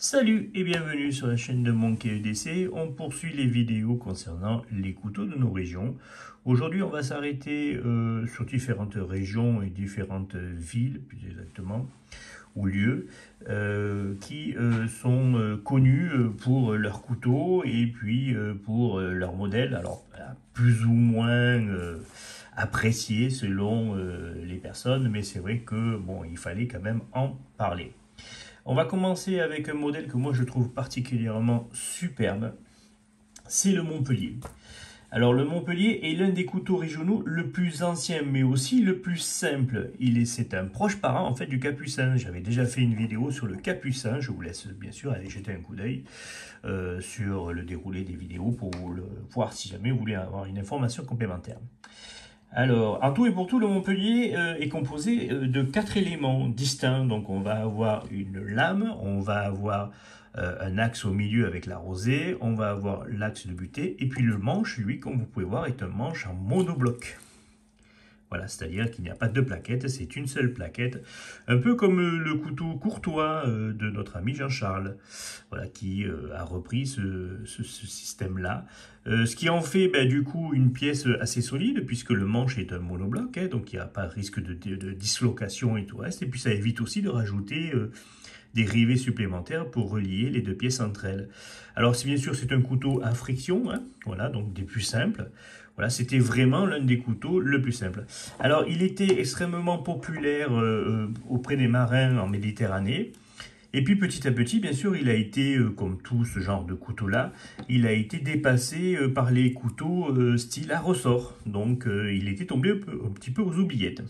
Salut et bienvenue sur la chaîne de Monkey EDC. On poursuit les vidéos concernant les couteaux de nos régions. Aujourd'hui, on va s'arrêter sur différentes régions et différentes villes, plus exactement, ou lieux, qui sont connus pour leurs couteaux et puis pour leurs modèles. Alors, plus ou moins appréciés selon les personnes, mais c'est vrai que bon, il fallait quand même en parler. On va commencer avec un modèle que moi je trouve particulièrement superbe, c'est le Montpellier. Alors le Montpellier est l'un des couteaux régionaux le plus ancien mais aussi le plus simple. C'est un proche parent en fait du capucin. J'avais déjà fait une vidéo sur le capucin, je vous laisse bien sûr aller jeter un coup d'œil sur le déroulé des vidéos pour voir si jamais vous voulez avoir une information complémentaire. Alors, en tout et pour tout, le Montpellier est composé de 4 éléments distincts. Donc, on va avoir une lame, on va avoir un axe au milieu avec la rosée, on va avoir l'axe de butée, et puis le manche, lui, comme vous pouvez voir, est un manche en monobloc. Voilà, c'est-à-dire qu'il n'y a pas de plaquette, c'est une seule plaquette, un peu comme le couteau courtois de notre ami Jean-Charles, voilà, qui a repris ce système-là. Ce qui en fait du coup une pièce assez solide, puisque le manche est un monobloc, donc il n'y a pas de risque de dislocation et tout le reste, et puis ça évite aussi de rajouter des rivets supplémentaires pour relier les deux pièces entre elles. Alors bien sûr c'est un couteau à friction, voilà, donc des plus simples. Voilà, c'était vraiment l'un des couteaux le plus simple. Alors il était extrêmement populaire auprès des marins en Méditerranée. Et puis petit à petit, bien sûr, il a été, comme tout ce genre de couteau-là, il a été dépassé par les couteaux style à ressort. Donc il était tombé un petit peu aux oubliettes.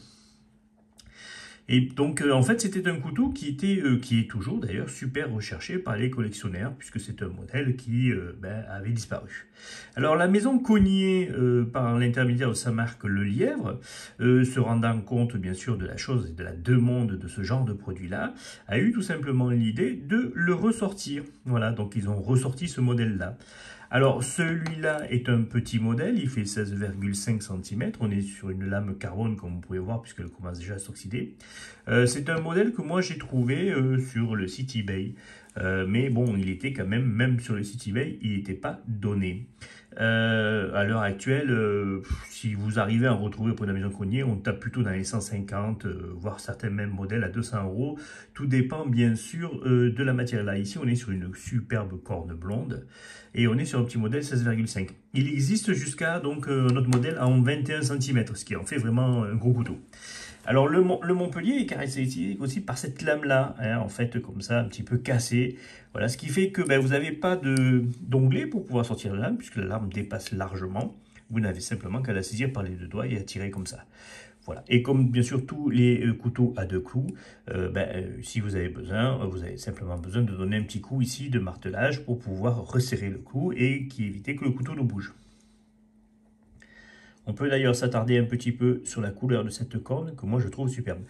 Et donc, en fait, c'était un couteau qui est toujours d'ailleurs super recherché par les collectionneurs, puisque c'est un modèle qui avait disparu. Alors, la maison Cognier, par l'intermédiaire de sa marque Le Lièvre, se rendant compte bien sûr de la chose et de la demande de ce genre de produit-là, a eu tout simplement l'idée de le ressortir. Voilà, donc ils ont ressorti ce modèle-là. Alors, celui-là est un petit modèle, il fait 16,5 cm. On est sur une lame carbone, comme vous pouvez voir, puisqu'elle commence déjà à s'oxyder. C'est un modèle que moi j'ai trouvé sur le site eBay. Mais bon, il était quand même sur le site eBay, il n'était pas donné. À l'heure actuelle, si vous arrivez à en retrouver auprès de la maison Cognier, on tape plutôt dans les 150, voire certains mêmes modèles à 200 €. Tout dépend bien sûr de la matière. Là, ici, on est sur une superbe corne blonde et on est sur un petit modèle 16,5. Il existe jusqu'à donc notre modèle en 21 cm, ce qui en fait vraiment un gros couteau. Alors le Montpellier est caractéristique aussi par cette lame-là, en fait comme ça, un petit peu cassée. Voilà, ce qui fait que vous n'avez pas d'onglet pour pouvoir sortir la lame, puisque la lame dépasse largement. Vous n'avez simplement qu'à la saisir par les deux doigts et à tirer comme ça. Voilà. Et comme bien sûr tous les couteaux à deux clous, si vous avez besoin, vous avez simplement besoin de donner un petit coup ici de martelage pour pouvoir resserrer le clou et éviter que le couteau ne bouge. On peut d'ailleurs s'attarder un petit peu sur la couleur de cette corne que moi je trouve superbe.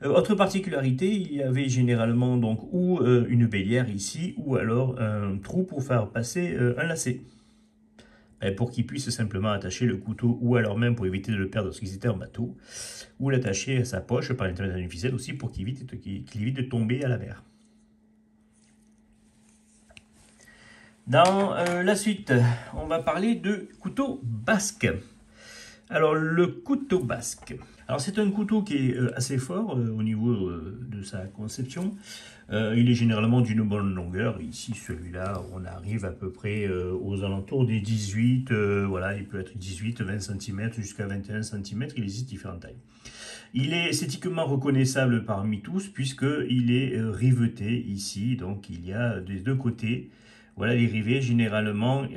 Autre particularité, il y avait généralement donc ou une bélière ici ou alors un trou pour faire passer un lacet. Pour qu'il puisse simplement attacher le couteau ou alors même pour éviter de le perdre lorsqu'ils étaient en bateau ou l'attacher à sa poche par l'intermédiaire d'une ficelle aussi pour qu'il évite de tomber à la mer. Dans la suite, on va parler de couteau basque. Alors, le couteau basque. Alors, c'est un couteau qui est assez fort au niveau de sa conception. Il est généralement d'une bonne longueur. Ici, celui-là, on arrive à peu près aux alentours des 18. Voilà, il peut être 18, 20 cm jusqu'à 21 cm. Il existe différentes tailles. Il est esthétiquement reconnaissable parmi tous puisqu'il est riveté ici. Donc, il y a des deux côtés. Voilà les rivets, généralement,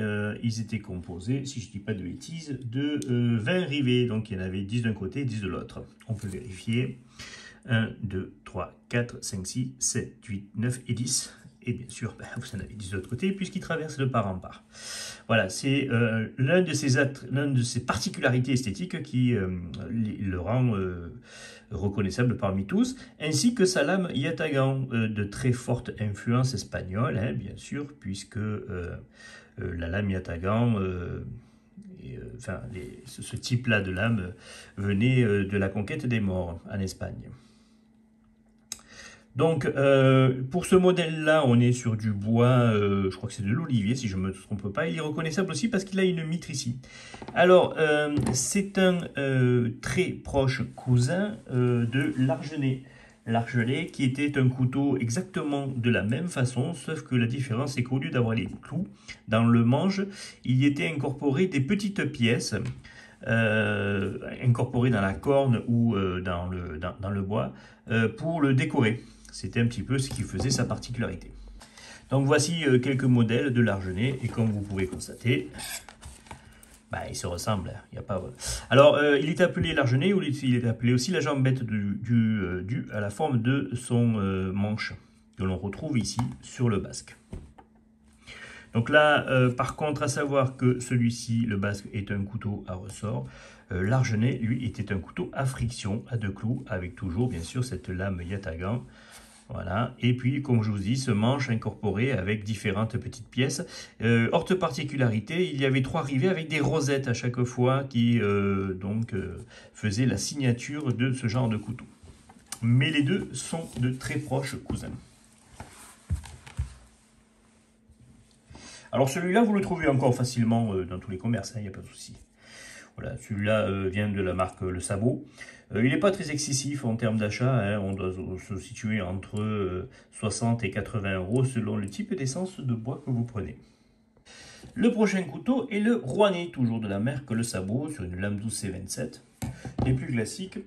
ils étaient composés, si je ne dis pas de bêtises, de 20 rivets. Donc, il y en avait 10 d'un côté, 10 de l'autre. On peut vérifier. 1, 2, 3, 4, 5, 6, 7, 8, 9 et 10. Et bien sûr, vous en avez 10 de l'autre côté, puisqu'ils traversent de part en part. Voilà, c'est l'un de ces particularités esthétiques qui le rend reconnaissable parmi tous, ainsi que sa lame yatagan, de très forte influence espagnole, bien sûr, puisque la lame yatagan, ce type-là de lame venait de la conquête des morts en Espagne. Donc, pour ce modèle-là, on est sur du bois, je crois que c'est de l'olivier, si je ne me trompe pas. Il est reconnaissable aussi parce qu'il a une mitre ici. Alors, c'est un très proche cousin de l'argenais. L'argenais qui était un couteau exactement de la même façon, sauf que la différence, c'est qu'au lieu d'avoir les clous dans le manche, il y était incorporé des petites pièces incorporées dans la corne ou dans le bois pour le décorer. C'était un petit peu ce qui faisait sa particularité. Donc voici quelques modèles de l'argenais et comme vous pouvez constater, bah, ils se ressemblent. Il y a pas... Alors il est appelé l'argenais ou il est appelé aussi la jambette due à la forme de son manche que l'on retrouve ici sur le basque. Donc là, par contre, à savoir que celui-ci, le basque, est un couteau à ressort. L'argenais, lui, était un couteau à friction, à 2 clous, avec toujours, bien sûr, cette lame yatagan. Voilà. Et puis, comme je vous dis, ce manche incorporé avec différentes petites pièces. Autre particularité, il y avait 3 rivets avec des rosettes à chaque fois qui faisaient la signature de ce genre de couteau. Mais les deux sont de très proches cousins. Alors celui-là, vous le trouvez encore facilement dans tous les commerces, il n'y a pas de souci. Voilà, celui-là vient de la marque Le Sabot. Il n'est pas très excessif en termes d'achat, on doit se situer entre 60 et 80 euros selon le type d'essence de bois que vous prenez. Le prochain couteau est le Rouennais, toujours de la marque Le Sabot, sur une lame 12 C27, les plus classiques.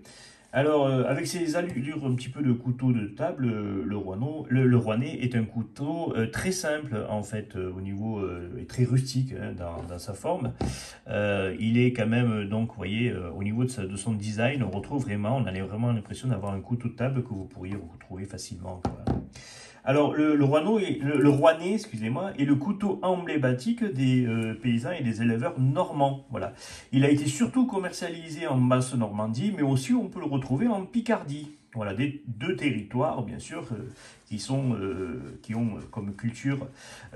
Alors, avec ses allures un petit peu de couteau de table, le Rouennais est un couteau très simple, en fait, au niveau, et très rustique dans sa forme. Il est quand même, donc, vous voyez, au niveau de son design, on a vraiment l'impression d'avoir un couteau de table que vous pourriez retrouver facilement, quoi. Alors, le Rouennais, excusez-moi, est le couteau emblématique des paysans et des éleveurs normands. Voilà. Il a été surtout commercialisé en Basse-Normandie, mais aussi on peut le retrouver en Picardie. Voilà, deux territoires, bien sûr, qui ont comme culture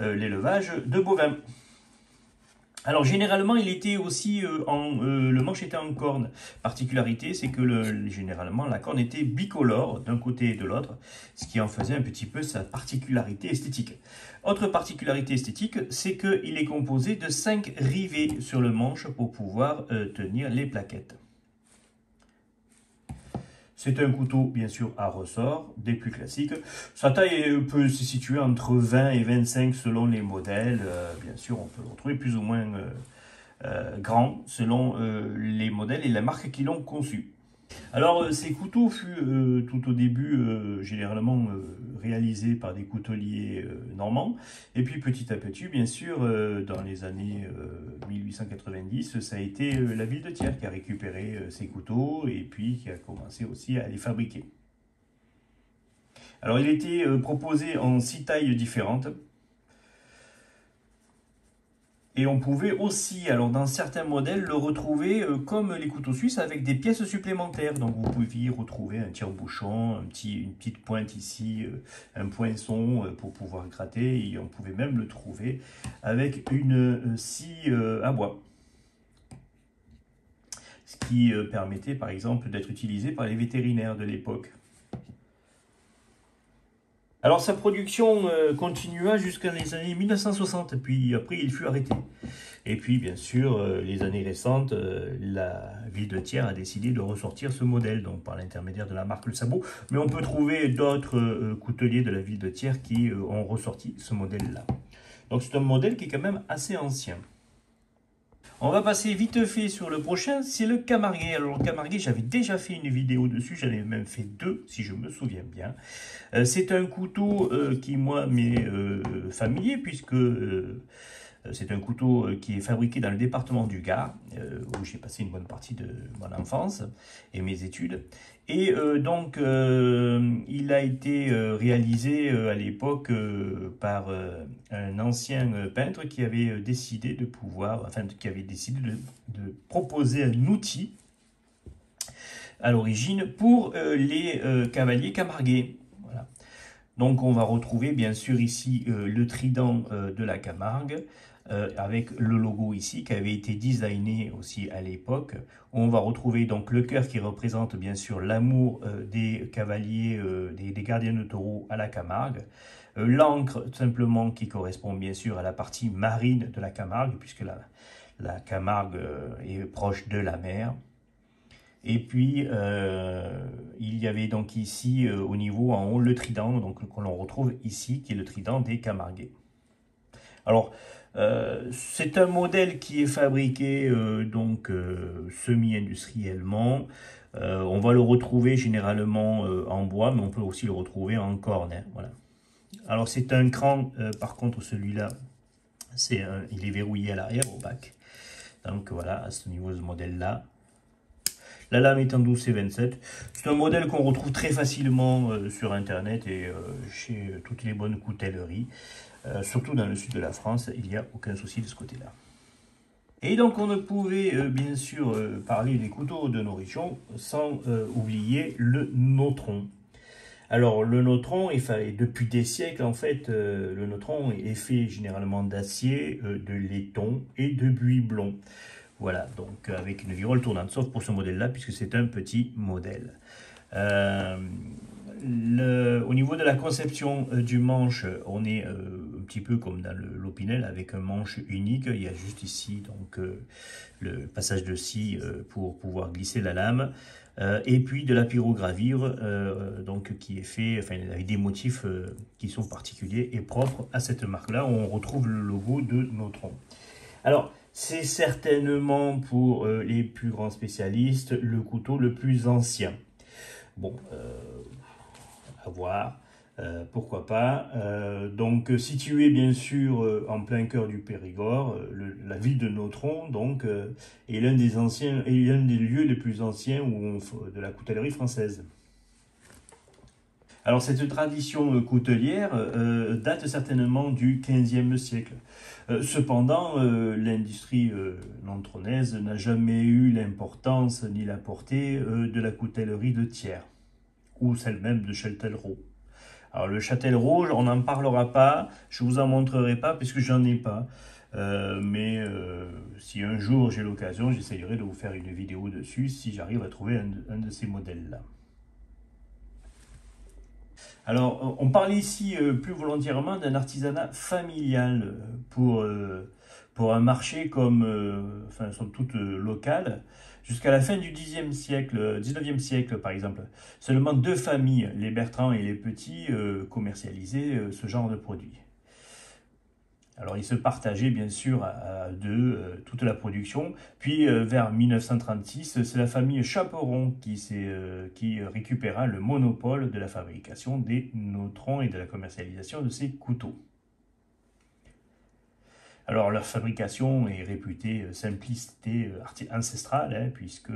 l'élevage de bovins. Alors généralement, il était aussi le manche était en corne. Particularité, c'est que généralement la corne était bicolore d'un côté et de l'autre, ce qui en faisait un petit peu sa particularité esthétique. Autre particularité esthétique, c'est qu'il est composé de 5 rivets sur le manche pour pouvoir tenir les plaquettes. C'est un couteau, bien sûr, à ressort, des plus classiques. Sa taille peut se situer entre 20 et 25 selon les modèles. Bien sûr, on peut le retrouver plus ou moins grand selon les modèles et la marque qui l'ont conçu. Alors, ces couteaux furent tout au début généralement réalisés par des couteliers normands. Et puis petit à petit, bien sûr, dans les années 1890, ça a été la ville de Thiers qui a récupéré ces couteaux et puis qui a commencé aussi à les fabriquer. Alors, il était proposé en 6 tailles différentes. Et on pouvait aussi, alors dans certains modèles, le retrouver comme les couteaux suisses avec des pièces supplémentaires. Donc vous pouviez retrouver un tire-bouchon, une petite pointe ici, un poinçon pour pouvoir gratter. Et on pouvait même le trouver avec une scie à bois. Ce qui permettait par exemple d'être utilisé par les vétérinaires de l'époque. Alors sa production continua jusqu'à les années 1960, puis après il fut arrêté. Et puis bien sûr, les années récentes, la ville de Thiers a décidé de ressortir ce modèle, donc par l'intermédiaire de la marque Le Sabot. Mais on peut trouver d'autres couteliers de la ville de Thiers qui ont ressorti ce modèle-là. Donc c'est un modèle qui est quand même assez ancien. On va passer vite fait sur le prochain, c'est le Camarguais. Alors le Camarguais, j'avais déjà fait une vidéo dessus, j'en ai même fait 2 si je me souviens bien. C'est un couteau qui moi m'est familier puisque c'est un couteau qui est fabriqué dans le département du Gard, où j'ai passé une bonne partie de mon enfance et mes études. Et donc, il a été réalisé à l'époque par un ancien peintre qui avait décidé de proposer un outil à l'origine pour les cavaliers camarguais. Voilà. Donc on va retrouver bien sûr ici le trident de la Camargue, avec le logo ici qui avait été designé aussi à l'époque. On va retrouver donc le cœur qui représente bien sûr l'amour des cavaliers, des gardiens de taureau à la Camargue. L'ancre tout simplement qui correspond bien sûr à la partie marine de la Camargue, puisque la Camargue est proche de la mer. Et puis, il y avait donc ici, au niveau en haut, le trident, donc que l'on retrouve ici, qui est le trident des Camarguais. Alors, c'est un modèle qui est fabriqué semi-industriellement. On va le retrouver généralement en bois, mais on peut aussi le retrouver en corne, hein, voilà. Alors, c'est un cran, par contre, celui-là, il est verrouillé à l'arrière, au bac. Donc, voilà, à ce niveau de ce modèle-là. La lame est en 12C27. C'est un modèle qu'on retrouve très facilement sur Internet et chez toutes les bonnes coutelleries. Surtout dans le sud de la France, il n'y a aucun souci de ce côté-là. Et donc on ne pouvait bien sûr parler des couteaux de nos régions sans oublier le notron. Alors le notron, depuis des siècles en fait, le notron est fait généralement d'acier, de laiton et de buis blond. Voilà, donc avec une virole tournante, sauf pour ce modèle-là, puisque c'est un petit modèle. Au niveau de la conception du manche, on est un petit peu comme dans l'Opinel, avec un manche unique. Il y a juste ici donc, le passage de scie pour pouvoir glisser la lame. Et puis de la pyrogravure donc, qui est fait avec des motifs qui sont particuliers et propres à cette marque-là, où on retrouve le logo de Notron. Alors, c'est certainement pour les plus grands spécialistes le couteau le plus ancien. Bon, à voir, pourquoi pas. Donc, situé bien sûr en plein cœur du Périgord, la ville de Notron donc, est l'un des lieux les plus anciens de la coutellerie française. Alors cette tradition coutelière date certainement du XVe siècle. Cependant, l'industrie nantronnaise n'a jamais eu l'importance ni la portée de la coutellerie de Thiers, ou celle même de Châtellerault. Alors le Châtellerault, on n'en parlera pas, je ne vous en montrerai pas puisque j'en ai pas. Mais si un jour j'ai l'occasion, j'essayerai de vous faire une vidéo dessus si j'arrive à trouver un de ces modèles-là. Alors, on parle ici plus volontairement d'un artisanat familial pour un marché somme toute local. Jusqu'à la fin du 19e siècle, par exemple, seulement 2 familles, les Bertrand et les Petits, commercialisaient ce genre de produit. Alors, ils se partageaient bien sûr à deux toute la production. Puis, vers 1936, c'est la famille Chaperon qui récupéra le monopole de la fabrication des notrons et de la commercialisation de ces couteaux. Alors, leur fabrication est réputée simplicité ancestrale, hein, puisque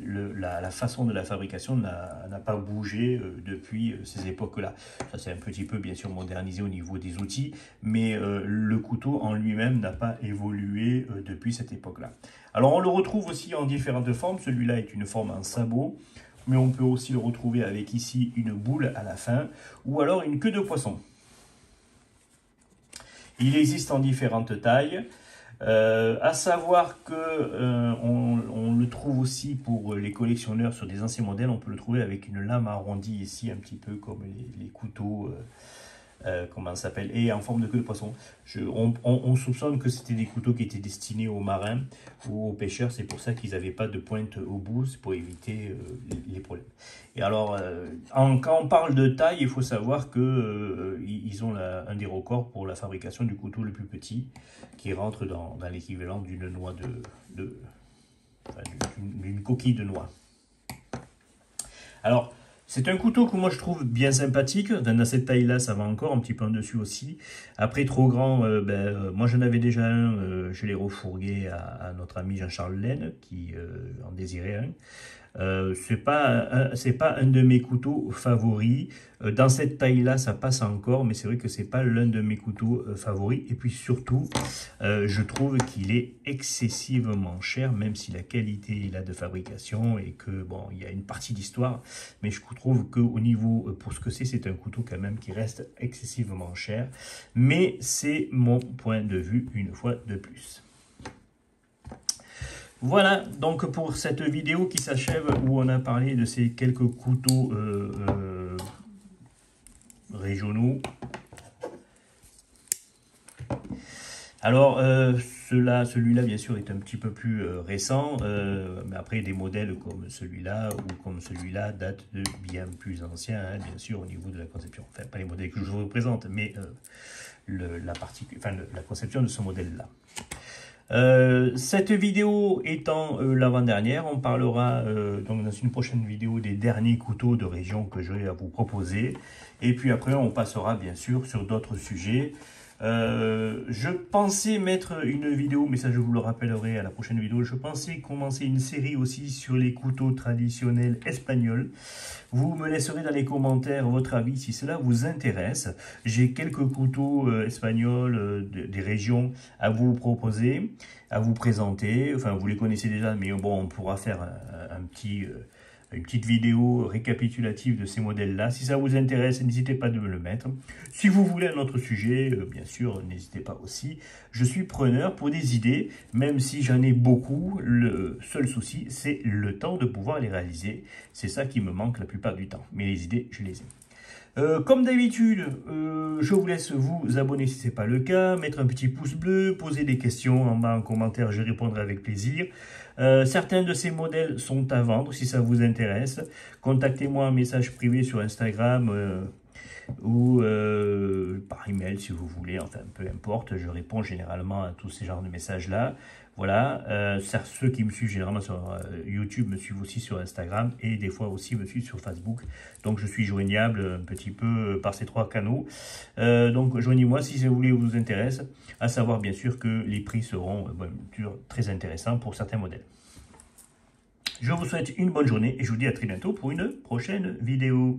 la façon de la fabrication n'a pas bougé depuis ces époques-là. Ça s'est un petit peu, bien sûr, modernisé au niveau des outils, mais le couteau en lui-même n'a pas évolué depuis cette époque-là. Alors, on le retrouve aussi en différentes formes. Celui-là est une forme en sabot, mais on peut aussi le retrouver avec ici une boule à la fin, ou alors une queue de poisson. Il existe en différentes tailles, à savoir que on le trouve aussi pour les collectionneurs sur des anciens modèles. On peut le trouver avec une lame arrondie ici, un petit peu comme les couteaux, comment ça s'appelle, et en forme de queue de poisson. On soupçonne que c'était des couteaux qui étaient destinés aux marins ou aux pêcheurs. C'est pour ça qu'ils n'avaient pas de pointe au bout, c'est pour éviter les problèmes. Et alors, quand on parle de taille, il faut savoir qu'ils ont un des records pour la fabrication du couteau le plus petit, qui rentre dans l'équivalent d'une noix d'une coquille de noix. Alors, c'est un couteau que moi je trouve bien sympathique. Dans cette taille-là, ça va encore, un petit peu en dessus aussi. Après, trop grand, moi j'en avais déjà un, je l'ai refourgué à notre ami Jean-Charles Laine, qui en désirait un. C'est pas un de mes couteaux favoris. Dans cette taille-là, ça passe encore, mais c'est vrai que c'est pas l'un de mes couteaux favoris. Et puis surtout, je trouve qu'il est excessivement cher, même si la qualité est là de fabrication et que bon, il y a une partie d'histoire, mais je trouve qu'au niveau, pour ce que c'est un couteau quand même qui reste excessivement cher. Mais c'est mon point de vue une fois de plus. Voilà donc pour cette vidéo qui s'achève où on a parlé de ces quelques couteaux régionaux. Alors celui-là bien sûr est un petit peu plus récent, mais après des modèles comme celui-là ou comme celui-là datent de bien plus anciens, hein, bien sûr au niveau de la conception. Enfin pas les modèles que je vous présente, mais la conception de ce modèle-là. Cette vidéo étant l'avant-dernière, on parlera donc dans une prochaine vidéo des derniers couteaux de région que j'aurai à vous proposer. Et puis après, on passera bien sûr sur d'autres sujets. Je pensais mettre une vidéo, mais ça je vous le rappellerai à la prochaine vidéo. Je pensais commencer une série aussi sur les couteaux traditionnels espagnols. Vous me laisserez dans les commentaires votre avis si cela vous intéresse. J'ai quelques couteaux espagnols des régions à vous proposer, à vous présenter. Enfin, vous les connaissez déjà, mais bon, on pourra faire une petite vidéo récapitulative de ces modèles-là. Si ça vous intéresse, n'hésitez pas de me le mettre. Si vous voulez un autre sujet, bien sûr, n'hésitez pas aussi. Je suis preneur pour des idées, même si j'en ai beaucoup. Le seul souci, c'est le temps de pouvoir les réaliser. C'est ça qui me manque la plupart du temps. Mais les idées, je les ai. Comme d'habitude, je vous laisse vous abonner si ce n'est pas le cas, mettre un petit pouce bleu, poser des questions en bas en commentaire, je répondrai avec plaisir. Certains de ces modèles sont à vendre si ça vous intéresse. Contactez-moi en message privé sur Instagram ou par email si vous voulez, enfin peu importe, je réponds généralement à tous ces genres de messages-là. Voilà, ceux qui me suivent généralement sur YouTube me suivent aussi sur Instagram et des fois aussi me suivent sur Facebook. Donc je suis joignable un petit peu par ces trois canaux. Donc joignez-moi si ça vous intéresse, à savoir bien sûr que les prix seront très intéressants pour certains modèles. Je vous souhaite une bonne journée et je vous dis à très bientôt pour une prochaine vidéo.